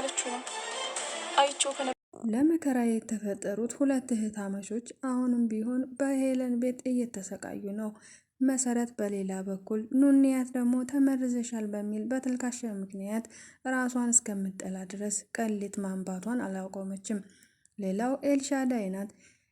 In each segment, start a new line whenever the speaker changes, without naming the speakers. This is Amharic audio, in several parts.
እያለችው ነው አይቼው
ለመከራ የተፈጠሩት ሁለት እህታማቾች አሁንም ቢሆን በሄለን ቤት እየተሰቃዩ ነው። መሰረት በሌላ በኩል ኑንያት ደግሞ ተመርዘሻል በሚል በተልካሻ ምክንያት ራሷን እስከምጠላ ድረስ ቀሊት ማንባቷን አላቆመችም። ሌላው ኤልሻዳይ ናት።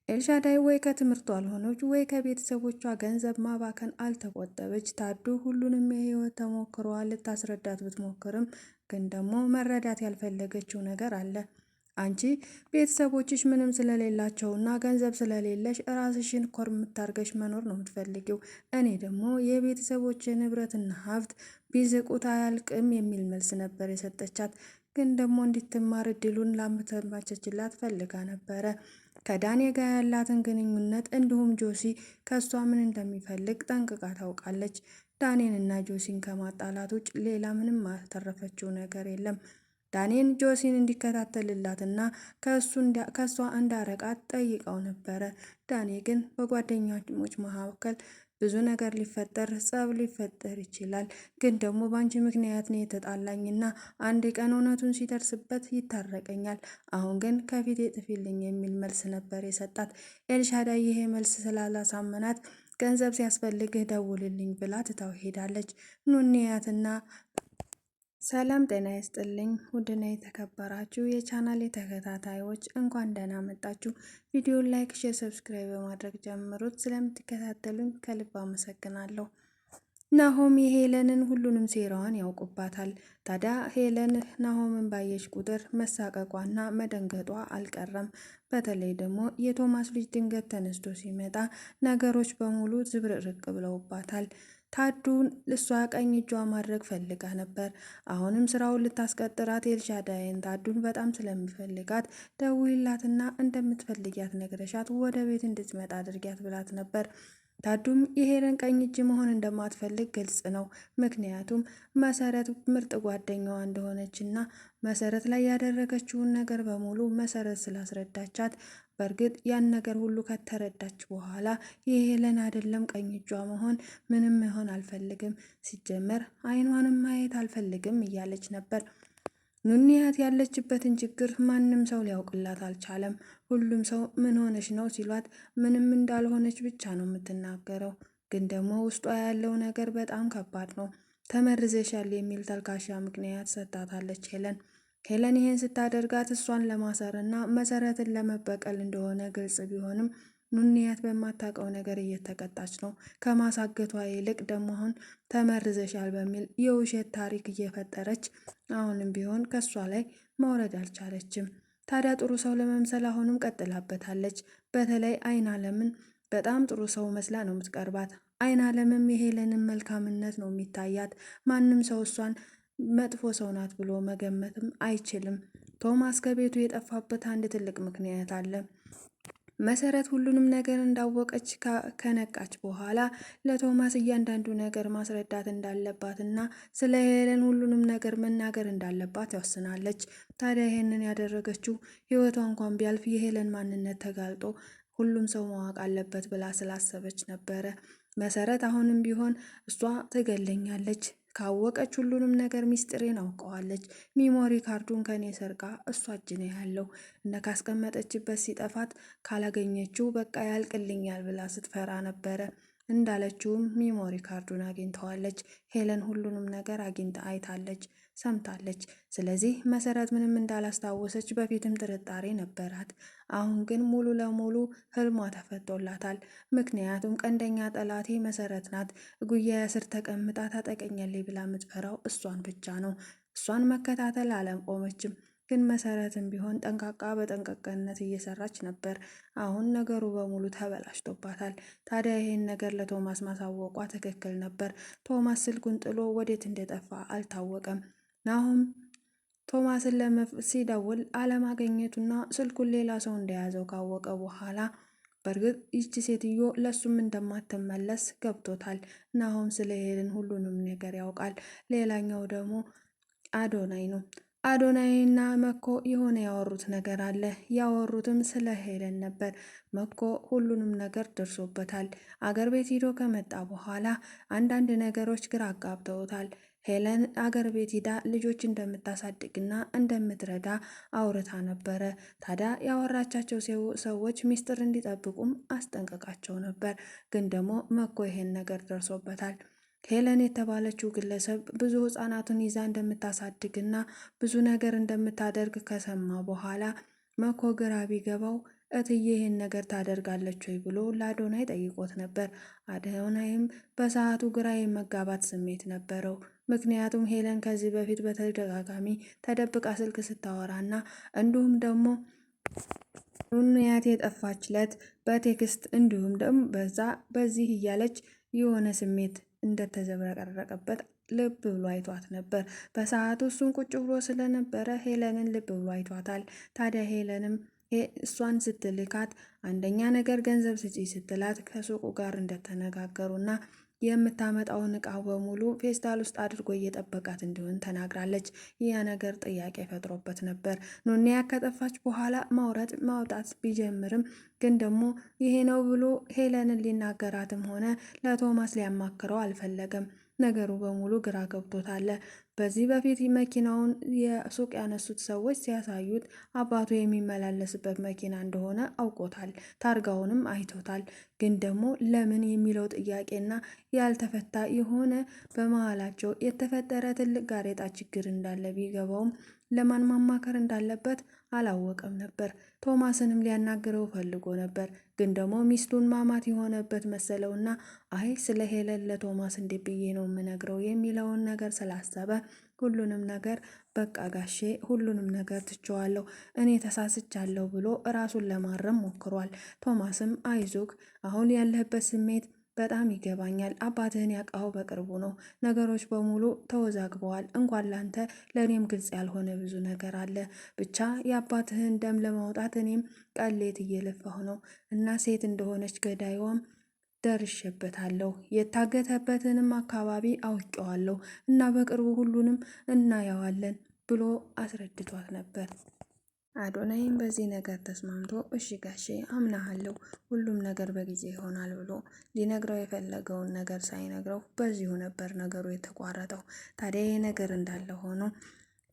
ኤልሻዳይ ወይ ከትምህርቱ አልሆነች ወይ ከቤተሰቦቿ ገንዘብ ማባከን አልተቆጠበች። ታዱ ሁሉንም የህይወት ተሞክሮዋ ልታስረዳት ብትሞክርም ግን ደግሞ መረዳት ያልፈለገችው ነገር አለ። አንቺ ቤተሰቦችሽ ምንም ስለሌላቸውና ገንዘብ ስለሌለሽ ራስሽን ኮርምት አድርገሽ መኖር ነው የምትፈልጊው። እኔ ደግሞ የቤተሰቦች ንብረትና ሀብት ቢዝቁት አያልቅም የሚል መልስ ነበር የሰጠቻት። ግን ደግሞ እንድትማር እድሉን ላመቻችላት ፈልጋ ነበረ። ከዳኔ ጋር ያላትን ግንኙነት እንዲሁም ጆሲ ከሷ ምን እንደሚፈልግ ጠንቅቃ ታውቃለች። ዳኔንና ጆሲን ከማጣላት ውጭ ሌላ ምንም ያተረፈችው ነገር የለም። ዳኔን ጆሲን እንዲከታተልላትና ከሷ እንዳረቃት ጠይቀው ነበረ። ዳኔ ግን በጓደኛሞች መካከል ብዙ ነገር ሊፈጠር ጸብ ሊፈጠር ይችላል፣ ግን ደግሞ በአንቺ ምክንያት ነው የተጣላኝና አንድ ቀን እውነቱን ሲደርስበት ይታረቀኛል። አሁን ግን ከፊቴ ጥፊልኝ የሚል መልስ ነበር የሰጣት። ኤልሻዳይ ይሄ መልስ ስላላሳመናት ገንዘብ ሲያስፈልግህ ደውልልኝ ብላ ትታው ሄዳለች። ኑንያትና ሰላም ጤና ይስጥልኝ። ውድና የተከበራችሁ የቻናል ተከታታዮች እንኳን ደህና መጣችሁ። ቪዲዮን ላይክ፣ ሼር፣ ሰብስክራይብ በማድረግ ጀምሩት። ስለምትከታተሉኝ ከልብ አመሰግናለሁ። ናሆም የሄለንን ሁሉንም ሴራዋን ያውቁባታል። ታዲያ ሄለን ናሆምን ባየች ቁጥር መሳቀቋና መደንገጧ አልቀረም። በተለይ ደግሞ የቶማስ ልጅ ድንገት ተነስቶ ሲመጣ ነገሮች በሙሉ ዝብርቅርቅ ብለውባታል። ታዱን እሷ ቀኝ እጇ ማድረግ ፈልጋ ነበር። አሁንም ስራውን ልታስቀጥራት ኤልሻዳይን ታዱን በጣም ስለሚፈልጋት ደውይላትና እንደምትፈልጊያት ነግረሻት ወደ ቤት እንድትመጣ አድርጊያት ብላት ነበር። ታዱም የሄለን ቀኝ እጅ መሆን እንደማትፈልግ ግልጽ ነው። ምክንያቱም መሰረት ምርጥ ጓደኛዋ እንደሆነችና መሰረት ላይ ያደረገችውን ነገር በሙሉ መሰረት ስላስረዳቻት፣ በእርግጥ ያን ነገር ሁሉ ከተረዳች በኋላ የሄለን አይደለም ቀኝ እጇ መሆን ምንም መሆን አልፈልግም፣ ሲጀመር አይኗንም ማየት አልፈልግም እያለች ነበር። ኑንያት ያለችበትን ችግር ማንም ሰው ሊያውቅላት አልቻለም። ሁሉም ሰው ምን ሆነች ነው ሲሏት ምንም እንዳልሆነች ብቻ ነው የምትናገረው። ግን ደግሞ ውስጧ ያለው ነገር በጣም ከባድ ነው። ተመርዘሻል የሚል ተልካሻ ምክንያት ሰጥታታለች ሄለን ይሄን ስታደርጋት እሷን ለማሰርና መሰረትን ለመበቀል እንደሆነ ግልጽ ቢሆንም ኑንያት በማታውቀው ነገር እየተቀጣች ነው። ከማሳገቷ ይልቅ ደግሞ አሁን ተመርዘሻል በሚል የውሸት ታሪክ እየፈጠረች አሁንም ቢሆን ከሷ ላይ መውረድ አልቻለችም። ታዲያ ጥሩ ሰው ለመምሰል አሁንም ቀጥላበታለች። በተለይ አይን አለምን በጣም ጥሩ ሰው መስላ ነው የምትቀርባት። አይን አለምም የሄለንን መልካምነት ነው የሚታያት። ማንም ሰው እሷን መጥፎ ሰው ናት ብሎ መገመትም አይችልም። ቶማስ ከቤቱ የጠፋበት አንድ ትልቅ ምክንያት አለ። መሰረት ሁሉንም ነገር እንዳወቀች ከነቃች በኋላ ለቶማስ እያንዳንዱ ነገር ማስረዳት እንዳለባትና ስለ ሄለን ሁሉንም ነገር መናገር እንዳለባት ያወስናለች። ታዲያ ይሄንን ያደረገችው ህይወቷ እንኳን ቢያልፍ የሄለን ማንነት ተጋልጦ ሁሉም ሰው ማወቅ አለበት ብላ ስላሰበች ነበረ። መሰረት አሁንም ቢሆን እሷ ትገለኛለች፣ ካወቀች ሁሉንም ነገር ሚስጥሬን አውቀዋለች፣ ሚሞሪ ካርዱን ከኔ ሰርቃ እሷ እጅ ነው ያለው እና ካስቀመጠችበት ሲጠፋት ካላገኘችው በቃ ያልቅልኛል ብላ ስትፈራ ነበረ። እንዳለችውም ሚሞሪ ካርዱን አግኝተዋለች። ሄለን ሁሉንም ነገር አግኝታ አይታለች፣ ሰምታለች። ስለዚህ መሰረት ምንም እንዳላስታወሰች በፊትም ጥርጣሬ ነበራት። አሁን ግን ሙሉ ለሙሉ ህልሟ ተፈቶላታል። ምክንያቱም ቀንደኛ ጠላቴ መሰረት ናት። ጉያ ስር ተቀምጣ ታጠቀኛለች ብላ የምትፈራው እሷን ብቻ ነው። እሷን መከታተል አላቆመችም። ግን መሰረትም ቢሆን ጠንቃቃ በጠንቀቅነት እየሰራች ነበር። አሁን ነገሩ በሙሉ ተበላሽቶባታል። ታዲያ ይሄን ነገር ለቶማስ ማሳወቋ ትክክል ነበር። ቶማስ ስልኩን ጥሎ ወዴት እንደጠፋ አልታወቀም። ናሆም ቶማስን ሲደውል አለማገኘቱና ስልኩን ሌላ ሰው እንደያዘው ካወቀ በኋላ በእርግጥ ይቺ ሴትዮ ለሱም እንደማትመለስ ገብቶታል። ናሆም ስለ ሄለን ሁሉንም ነገር ያውቃል። ሌላኛው ደግሞ አዶናይ ነው። አዶናይና መኮ የሆነ ያወሩት ነገር አለ። ያወሩትም ስለ ሄለን ነበር። መኮ ሁሉንም ነገር ደርሶበታል። አገር ቤት ሄዶ ከመጣ በኋላ አንዳንድ ነገሮች ግራ አጋብተውታል። ሄለን አገር ቤት ሂዳ ልጆች እንደምታሳድግና እንደምትረዳ አውርታ ነበረ። ታዲያ ያወራቻቸው ሰዎች ሚስጥር እንዲጠብቁም አስጠንቀቃቸው ነበር። ግን ደግሞ መኮ ይሄን ነገር ደርሶበታል። ሄለን የተባለችው ግለሰብ ብዙ ህጻናትን ይዛ እንደምታሳድግና ብዙ ነገር እንደምታደርግ ከሰማ በኋላ መኮ ግራ ቢገባው እትዬ ይህን ነገር ታደርጋለች ወይ ብሎ ለአዶናይ ጠይቆት ነበር። አዶናይም በሰዓቱ ግራ የመጋባት ስሜት ነበረው። ምክንያቱም ሄለን ከዚህ በፊት በተደጋጋሚ ተደብቃ ስልክ ስታወራና እንዲሁም ደግሞ ኑንያት የጠፋች ለት በቴክስት እንዲሁም ደግሞ በዚህ እያለች የሆነ ስሜት እንደተዘበረቀረቀበት ልብ ብሎ አይቷት ነበር። በሰዓቱ እሱን ቁጭ ብሎ ስለነበረ ሄለንን ልብ ብሎ አይቷታል። ታዲያ ሄለንም እሷን ስትልካት አንደኛ ነገር ገንዘብ ስጪ ስትላት ከሱቁ ጋር እንደተነጋገሩና የምታመጣውን እቃ በሙሉ ፌስታል ውስጥ አድርጎ እየጠበቃት እንዲሆን ተናግራለች። ይህ ነገር ጥያቄ ፈጥሮበት ነበር። ኑንያ ከጠፋች በኋላ ማውጣት ቢጀምርም ግን ደግሞ ይሄ ነው ብሎ ሄለንን ሊናገራትም ሆነ ለቶማስ ሊያማክረው አልፈለገም። ነገሩ በሙሉ ግራ ገብቶታል። በዚህ በፊት መኪናውን የሱቅ ያነሱት ሰዎች ሲያሳዩት አባቱ የሚመላለስበት መኪና እንደሆነ አውቆታል። ታርጋውንም አይቶታል። ግን ደግሞ ለምን የሚለው ጥያቄና ያልተፈታ የሆነ በመሃላቸው የተፈጠረ ትልቅ ጋሬጣ ችግር እንዳለ ቢገባውም ለማን ማማከር እንዳለበት አላወቀም ነበር። ቶማስንም ሊያናግረው ፈልጎ ነበር። ግን ደግሞ ሚስቱን ማማት የሆነበት መሰለውና አይ ስለ ሄለን ለቶማስ እንዴት ብዬ ነው የምነግረው የሚለውን ነገር ስላሰበ ሁሉንም ነገር በቃ ጋሼ ሁሉንም ነገር ትቼዋለሁ፣ እኔ ተሳስቻለሁ ብሎ ራሱን ለማረም ሞክሯል። ቶማስም አይዞክ፣ አሁን ያለህበት ስሜት በጣም ይገባኛል። አባትህን ያውቃኸው በቅርቡ ነው። ነገሮች በሙሉ ተወዛግበዋል። እንኳን ላንተ ለእኔም ግልጽ ያልሆነ ብዙ ነገር አለ። ብቻ የአባትህን ደም ለማውጣት እኔም ቀሌት እየለፋሁ ነው እና ሴት እንደሆነች ገዳይዋም ደርሼበታለሁ። የታገተበትንም አካባቢ አውቄዋለሁ እና በቅርቡ ሁሉንም እናየዋለን ብሎ አስረድቷት ነበር። አዶናይም በዚህ ነገር ተስማምቶ እሺ ጋሼ አምናሃለሁ፣ ሁሉም ነገር በጊዜ ይሆናል ብሎ ሊነግረው የፈለገውን ነገር ሳይነግረው በዚሁ ነበር ነገሩ የተቋረጠው። ታዲያ ይህ ነገር እንዳለ ሆኖ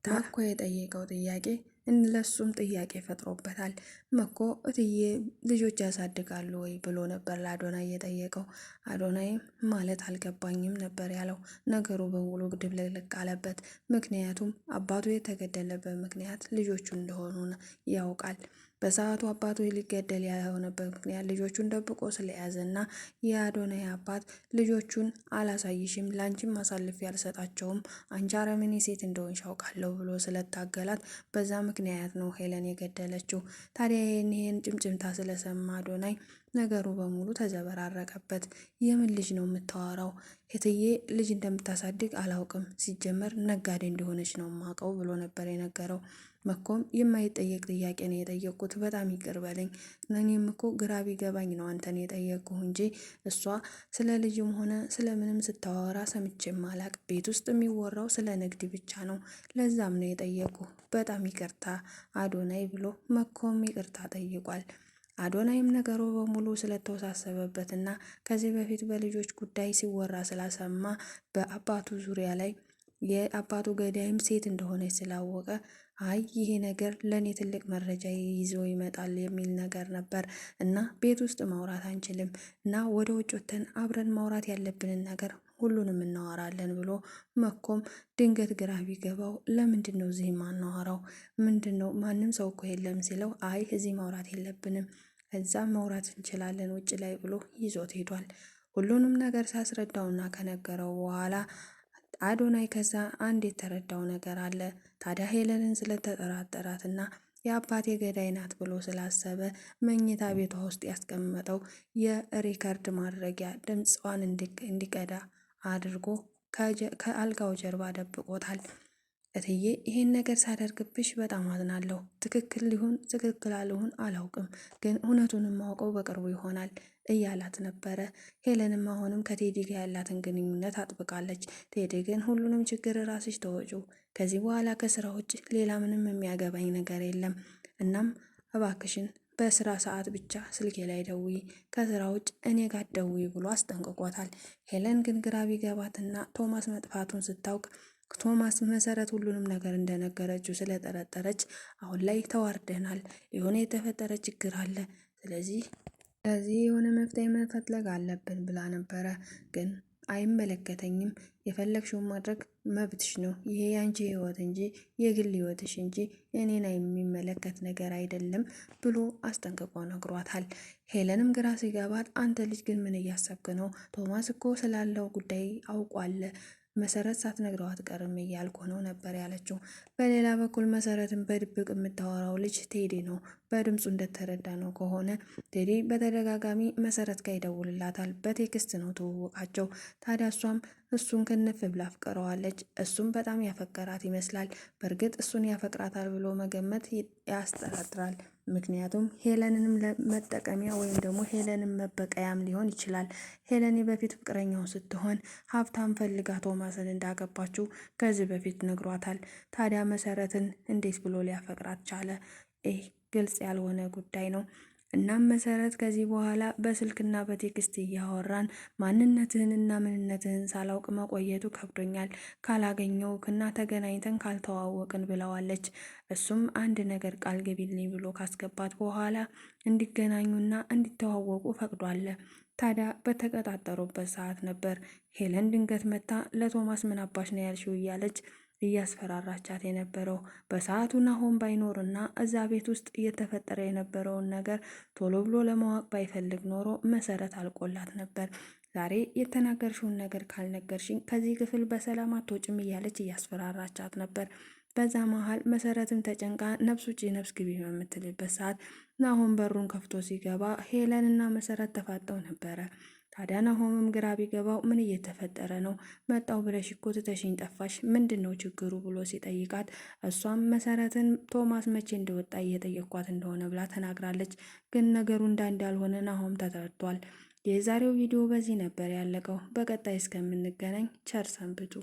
መኮ የጠየቀው ጥያቄ ለሱም ጥያቄ ፈጥሮበታል። መኮ እትዬ ልጆች ያሳድጋሉ ወይ ብሎ ነበር ለአዶናይ የጠየቀው። አዶናይም ማለት አልገባኝም ነበር ያለው። ነገሩ በሙሉ ድብልቅልቅ አለበት። ምክንያቱም አባቱ የተገደለበት ምክንያት ልጆቹ እንደሆኑ ያውቃል። በሰዓቱ አባቱ ሊገደል ያልሆነበት ምክንያት ልጆቹን ደብቆ ስለያዘና የአዶናይ አባት ልጆቹን አላሳይሽም፣ ላንቺም አሳልፌ አልሰጣቸውም፣ አንቺ አረመኔ ሴት እንደሆንሽ አውቃለሁ ብሎ ስለታገላት በዛ ምክንያት ነው ሄለን የገደለችው። ታዲያ ይህን ጭምጭምታ ስለሰማ አዶናይ ነገሩ በሙሉ ተዘበራረቀበት። የምን ልጅ ነው የምታወራው? እትዬ ልጅ እንደምታሳድግ አላውቅም፣ ሲጀመር ነጋዴ እንደሆነች ነው የማውቀው ብሎ ነበር የነገረው። መኮም የማይጠየቅ ጥያቄ ነው የጠየቅኩት፣ በጣም ይቅር በለኝ። እኔም እኮ ግራ ቢገባኝ ነው አንተን የጠየቅኩህ እንጂ እሷ ስለ ልጅም ሆነ ስለምንም ስታወራ ሰምቼም አላቅ። ቤት ውስጥ የሚወራው ስለ ንግድ ብቻ ነው። ለዛም ነው የጠየቅኩህ። በጣም ይቅርታ አዶናይ ብሎ መኮም ይቅርታ ጠይቋል። አዶናይም ነገሩ በሙሉ ስለተወሳሰበበትና ከዚህ በፊት በልጆች ጉዳይ ሲወራ ስላሰማ በአባቱ ዙሪያ ላይ የአባቱ ገዳይም ሴት እንደሆነች ስላወቀ አይ ይሄ ነገር ለእኔ ትልቅ መረጃ ይዞ ይመጣል የሚል ነገር ነበር እና ቤት ውስጥ ማውራት አንችልም እና ወደ ውጭ ወጥተን አብረን ማውራት ያለብንን ነገር ሁሉንም እናወራለን ብሎ መኮም ድንገት ግራ ቢገባው ለምንድን ነው እዚህ ማናወራው? ምንድን ነው ማንም ሰው እኮ የለም ሲለው አይ እዚህ ማውራት የለብንም እዛ ማውራት እንችላለን ውጭ ላይ ብሎ ይዞት ሄዷል። ሁሉንም ነገር ሳስረዳውና ከነገረው በኋላ አዶናይ ከዛ አንድ የተረዳው ነገር አለ። ታዲያ ሄለንን ስለተጠራጠራትና የአባቴ ገዳይ ናት ብሎ ስላሰበ መኝታ ቤቷ ውስጥ ያስቀመጠው የሪከርድ ማድረጊያ ድምፅዋን እንዲቀዳ አድርጎ ከአልጋው ጀርባ ደብቆታል። እትዬ ይሄን ነገር ሳደርግብሽ በጣም አዝናለሁ። ትክክል ሊሆን ትክክል አልሆን አላውቅም፣ ግን እውነቱን ማውቀው በቅርቡ ይሆናል እያላት ነበረ። ሄለንም አሁንም ከቴዲ ጋር ያላትን ግንኙነት አጥብቃለች። ቴዲ ግን ሁሉንም ችግር ራስሽ ተወጪው፣ ከዚህ በኋላ ከስራ ውጭ ሌላ ምንም የሚያገባኝ ነገር የለም፣ እናም እባክሽን በስራ ሰዓት ብቻ ስልኬ ላይ ደውይ፣ ከስራ ውጭ እኔ ጋር ደውይ ብሎ አስጠንቅቆታል። ሄለን ግን ግራ ቢገባትና ቶማስ መጥፋቱን ስታውቅ ቶማስ መሰረት ሁሉንም ነገር እንደነገረችው ስለጠረጠረች አሁን ላይ ተዋርደናል፣ የሆነ የተፈጠረ ችግር አለ፣ ስለዚህ የሆነ መፍትሄ መፈለግ አለብን ብላ ነበረ። ግን አይመለከተኝም፣ የፈለግሽውን ማድረግ መብትሽ ነው፣ ይሄ ያንቺ ህይወት እንጂ የግል ህይወትሽ እንጂ እኔን የሚመለከት ነገር አይደለም ብሎ አስጠንቅቆ ነግሯታል። ሄለንም ግራ ሲገባት አንተ ልጅ ግን ምን እያሰብክ ነው? ቶማስ እኮ ስላለው ጉዳይ አውቋል፣ መሰረት ሳትነግረው አትቀርም እያልኩ ነው ነበር ያለችው። በሌላ በኩል መሰረትን በድብቅ የምታወራው ልጅ ቴዲ ነው። በድምፁ እንደተረዳ ነው ከሆነ ቴዲ በተደጋጋሚ መሰረት ጋር ይደውልላታል። በቴክስት ነው ትውውቃቸው። ታዲያ እሷም እሱን ክንፍ ብላ አፍቅረዋለች። እሱም በጣም ያፈቀራት ይመስላል። በእርግጥ እሱን ያፈቅራታል ብሎ መገመት ያስጠራጥራል። ምክንያቱም ሄለንንም መጠቀሚያ ወይም ደግሞ ሄለንን መበቀያም ሊሆን ይችላል። ሄለን በፊት ፍቅረኛው ስትሆን ሀብታም ፈልጋ ቶማስን እንዳገባችው ከዚህ በፊት ነግሯታል። ታዲያ መሰረትን እንዴት ብሎ ሊያፈቅራት ቻለ? ይህ ግልጽ ያልሆነ ጉዳይ ነው። እናም መሰረት ከዚህ በኋላ በስልክና በቴክስት እያወራን ማንነትህንና ምንነትህን ሳላውቅ መቆየቱ ከብዶኛል፣ ካላገኘውክና ተገናኝተን ካልተዋወቅን ብለዋለች። እሱም አንድ ነገር ቃል ገቢልኝ ብሎ ካስገባት በኋላ እንዲገናኙና እንዲተዋወቁ ፈቅዷል። ታዲያ በተቀጣጠሩበት ሰዓት ነበር ሄለን ድንገት መታ ለቶማስ ምን አባሽ ነው ያልሽው እያለች እያስፈራራቻት የነበረው። በሰዓቱ ናሆም ባይኖርና እዛ ቤት ውስጥ እየተፈጠረ የነበረውን ነገር ቶሎ ብሎ ለማወቅ ባይፈልግ ኖሮ መሰረት አልቆላት ነበር። ዛሬ የተናገርሽውን ነገር ካልነገርሽኝ ከዚህ ክፍል በሰላም አትወጭም እያለች እያስፈራራቻት ነበር። በዛ መሀል መሰረትም ተጨንቃ ነፍስ ውጪ ነፍስ ግቢ በምትልበት ሰዓት ናሆም በሩን ከፍቶ ሲገባ ሄለንና መሰረት ተፋጠው ነበረ። ታዲያ ናሆምም ግራ ቢገባው ምን እየተፈጠረ ነው? መጣው ብለሽ እኮ ትተሽኝ ጠፋሽ፣ ምንድን ነው ችግሩ ብሎ ሲጠይቃት እሷም መሰረትን ቶማስ መቼ እንደወጣ እየጠየኳት እንደሆነ ብላ ተናግራለች። ግን ነገሩ እንዳልሆነ ናሆም ተረድቷል። የዛሬው ቪዲዮ በዚህ ነበር ያለቀው። በቀጣይ እስከምንገናኝ ቸር ሰንብቱ።